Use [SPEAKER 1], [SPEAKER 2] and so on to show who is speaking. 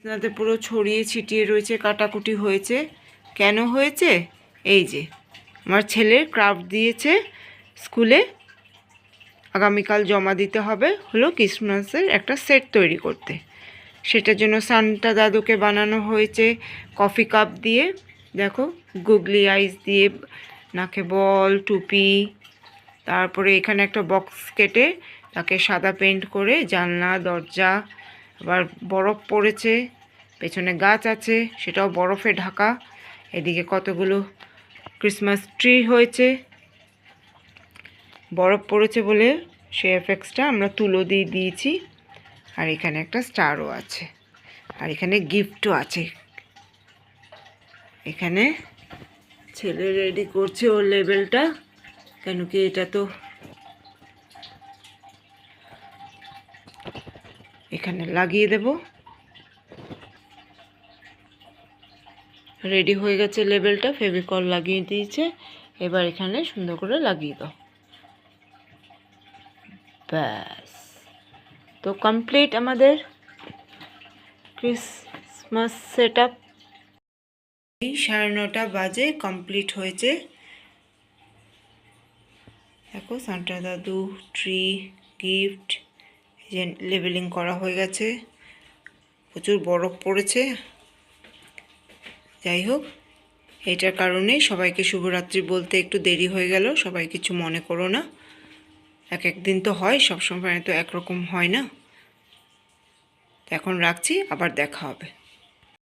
[SPEAKER 1] তাতে পুরো ছড়িয়ে ছিটিয়ে রয়েছে, কাটাকুটি হয়েছে। কেন হয়েছে? এই যে আমার ছেলের ক্রাফট দিয়েছে স্কুলে, আগামীকাল জমা দিতে হবে, হলো ক্রিসমাসের একটা সেট তৈরি করতে। সেটার জন্য সান্টা দাদুকে বানানো হয়েছে কফি কাপ দিয়ে, দেখো গুগলি আইস দিয়ে, নাকে বল, টুপি, তারপরে এখানে একটা বক্স কেটে তাকে সাদা পেন্ট করে জানলা দরজা, আবার বরফ পড়েছে, পেছনে গাছ আছে সেটাও বরফে ঢাকা, এদিকে কতগুলো ক্রিসমাস ট্রি হয়েছে। বরফ পড়েছে বলে সে এফেক্টসটা আমরা তুলো দিয়ে দিয়েছি। আর এখানে একটা স্টারও আছে, আর এখানে গিফটও আছে। এখানে ছেলে রেডি করছে ওর লেবেলটা, কেন কি এটা তো এখানে লাগিয়ে দেব। রেডি হয়ে গেছে লেবেলটা, ফেভিকল লাগিয়ে দিয়েছে, এবার এখানে সুন্দর করে লাগিয়ে দাও। ব্যাস, তো কমপ্লিট আমাদের ক্রিসমাস সেট আপ। 9:30 বাজে কমপ্লিট হয়েছে। দেখো সান্টা দাদু, ট্রি, গিফট, যে লেবেলিং করা হয়ে গেছে, প্রচুর বরফ পড়েছে। যাই হোক, এটার কারণেই সবাইকে শুভরাত্রি বলতে একটু দেরি হয়ে গেল, সবাই কিছু মনে করো না। এক দিন তো হয়, সবসময় তো একরকম হয় না। এখন রাখছি, আবার দেখা হবে।